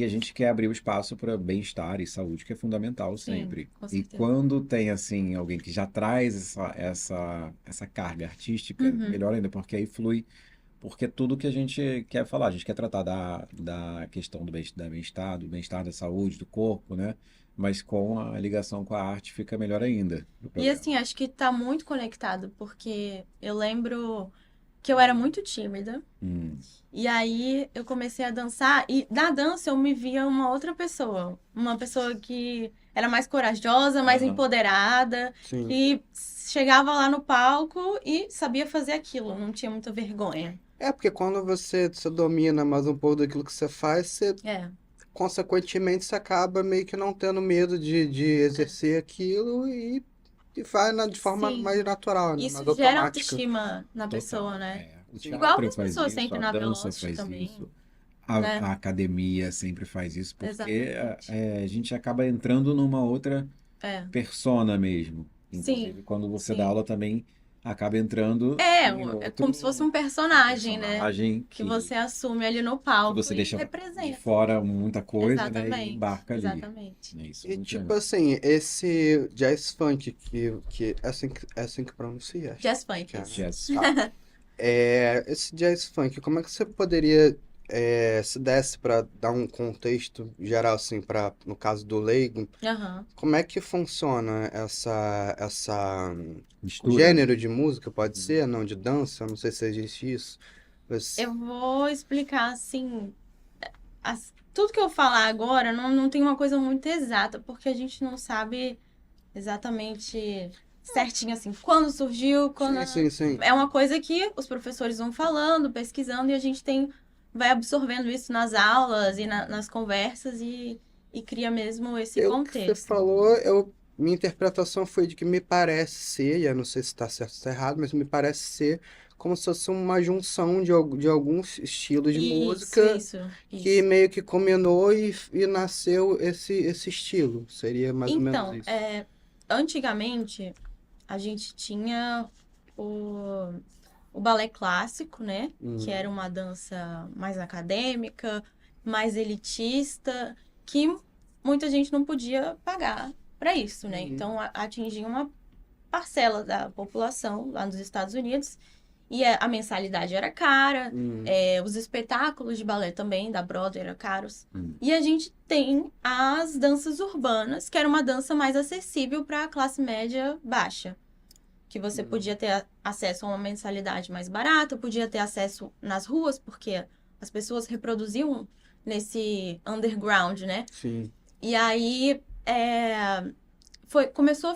E a gente quer abrir o espaço para bem-estar e saúde, que é fundamental Sim, sempre. com E certeza. quando tem, assim, alguém que já traz essa carga artística, Uhum. melhor ainda, porque aí flui. Porque tudo que a gente quer falar, a gente quer tratar da questão do bem-estar, da saúde, do corpo, né? Mas com a ligação com a arte fica melhor ainda o E programa. assim, acho que tá muito conectado, porque eu lembro que eu era muito tímida. Hum. E aí eu comecei a dançar e na dança eu me via uma outra pessoa, uma pessoa que era mais corajosa, mais Aham. empoderada, Sim. que chegava lá no palco e sabia fazer aquilo, não tinha muita vergonha. É, porque quando você domina mais um pouco daquilo que você faz, você, É, consequentemente, você acaba meio que não tendo medo de exercer aquilo e vai de forma sim. mais natural, né? Isso Mais gera automática. autoestima na pessoa, Total. né? É. O Sim. Igual teatro as faz pessoas isso, sentem a na dança Velocity faz também, isso, né? a academia sempre faz isso, porque Exatamente. a gente acaba entrando numa outra É, persona mesmo. sim, Inclusive, quando você dá sim. aula também acaba entrando É, em é como se fosse um um personagem, né? personagem Que você assume ali no que palco você e deixa de representa. fora muita coisa, né? E Exatamente, embarca ali. exatamente. É isso, E muito tipo legal. assim, esse jazz funk que é assim que pronuncia, Jazz acho funk, que é, né? isso. Jazz Tá. funk. Esse jazz funk, como é que você poderia, se desse para dar um contexto geral, assim, para no caso do leigo, Aham. como é que funciona o Mistura, né? gênero de música, pode Uhum. ser, não, de dança, não sei se existe isso. Mas, Eu vou explicar assim. Tudo que eu falar agora não tem uma coisa muito exata, porque a gente não sabe exatamente certinho assim quando surgiu, quando. sim, sim, sim. É uma coisa que os professores vão falando, pesquisando, e a gente vai absorvendo isso nas aulas e nas conversas e cria mesmo esse Pelo que você contexto. falou, minha interpretação foi de que me parece ser, e eu não sei se está certo ou está errado, mas me parece ser como se fosse uma junção de alguns estilos de Isso, música isso, que isso. meio que combinou e nasceu esse estilo. Seria mais ou menos Então, isso. antigamente a gente tinha o, o balé clássico, né? Que era Uhum. uma dança mais acadêmica, mais elitista, que muita gente não podia pagar para isso, né? Uhum. Então atingia uma parcela da população lá nos Estados Unidos e a mensalidade era cara, Uhum. os espetáculos de balé também, da Broadway, eram caros. Hum. E a gente tem as danças urbanas, que era uma dança mais acessível para a classe média baixa. Que você Uhum. podia ter acesso a uma mensalidade mais barata, podia ter acesso nas ruas, porque as pessoas reproduziam nesse underground, né? Sim. E aí começou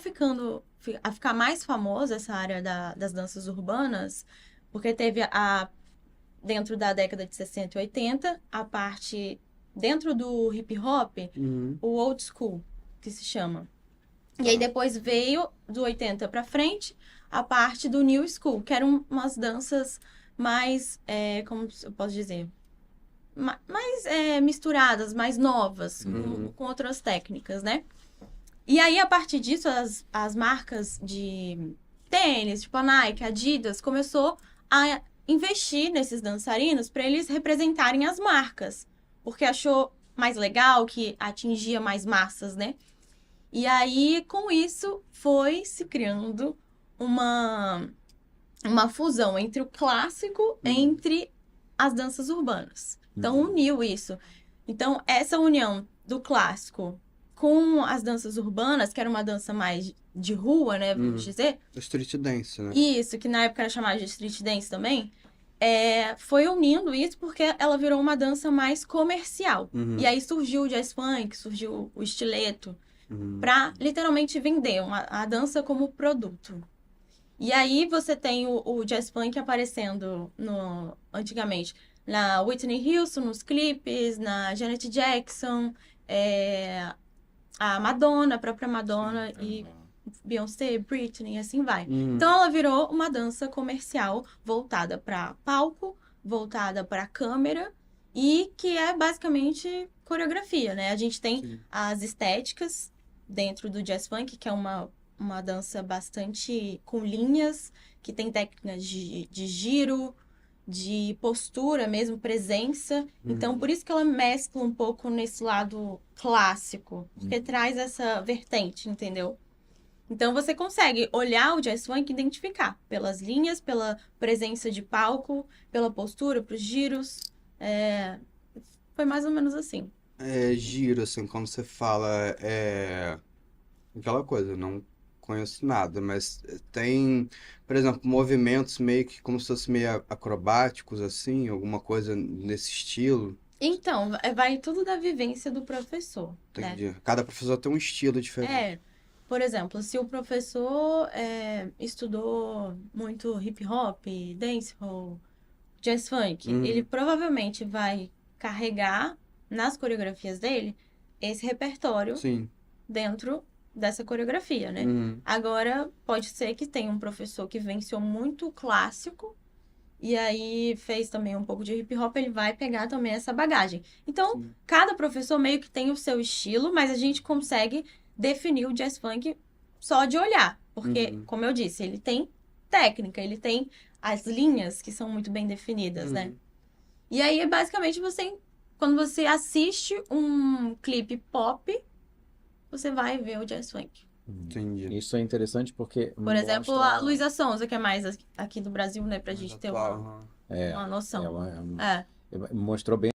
a ficar mais famosa essa área das danças urbanas, porque teve dentro da década de 60 e 80, a parte dentro do hip hop, Uhum. o old school, que se chama. E aí Tá. depois veio do 80 pra frente a parte do new school, que eram umas danças mais, como eu posso dizer, mais misturadas, mais novas, Uhum. com outras técnicas, né? E aí, a partir disso, as marcas de tênis, tipo a Nike, a Adidas, começou a investir nesses dançarinos para eles representarem as marcas, porque achou mais legal, que atingia mais massas, né? E aí, com isso, foi se criando uma, uma fusão entre o clássico Uhum. entre as danças urbanas. Então, Uhum. uniu isso. Então, essa união do clássico com as danças urbanas, que era uma dança mais de rua, né, vamos Uhum. dizer, Street dance, né? isso, que na época era chamada de street dance também, foi unindo isso porque ela virou uma dança mais comercial. E Uhum. aí surgiu o jazz funk, surgiu o estileto, Uhum. pra literalmente vender a dança como produto. E aí você tem o jazz funk aparecendo antigamente na Whitney Houston, nos clipes, na Janet Jackson, a Madonna, a própria Sim. Madonna e Aham. Beyoncé, Britney, e assim vai. Então Uhum. ela virou uma dança comercial voltada para palco, voltada para câmera e que é basicamente coreografia, né? A gente tem Sim. as estéticas dentro do jazz funk, que é uma dança bastante com linhas, que tem técnicas de giro, de postura mesmo, presença. Então, por isso que ela mescla um pouco nesse lado clássico, porque traz essa vertente, entendeu? Então, você consegue olhar o jazz funk e identificar pelas linhas, pela presença de palco, pela postura, pros giros. Foi mais ou menos assim. Giro, assim, quando você fala, aquela coisa, eu não conheço nada, mas tem, por exemplo, movimentos meio que como se fossem meio acrobáticos, assim, alguma coisa nesse estilo. Então, vai tudo da vivência do professor, né? Entendi. Cada professor tem um estilo diferente. Por exemplo, se o professor estudou muito hip hop, dancehall, jazz funk, ele provavelmente vai carregar nas coreografias dele esse repertório Sim. dentro dessa coreografia, né? Agora, pode ser que tenha um professor que venceu muito clássico e aí fez também um pouco de hip hop, ele vai pegar também essa bagagem. Então, Sim. cada professor meio que tem o seu estilo, mas a gente consegue definir o jazz funk só de olhar, porque, como eu disse, ele tem técnica, ele tem as linhas que são muito bem definidas, né? E aí, basicamente, quando você assiste um clipe pop, você vai ver o jazz funk. Entendi. Isso é interessante porque Por exemplo, mostra... a Luísa Sonza, que é mais aqui do Brasil, né? Pra gente ter Atual, uma noção. mostrou bem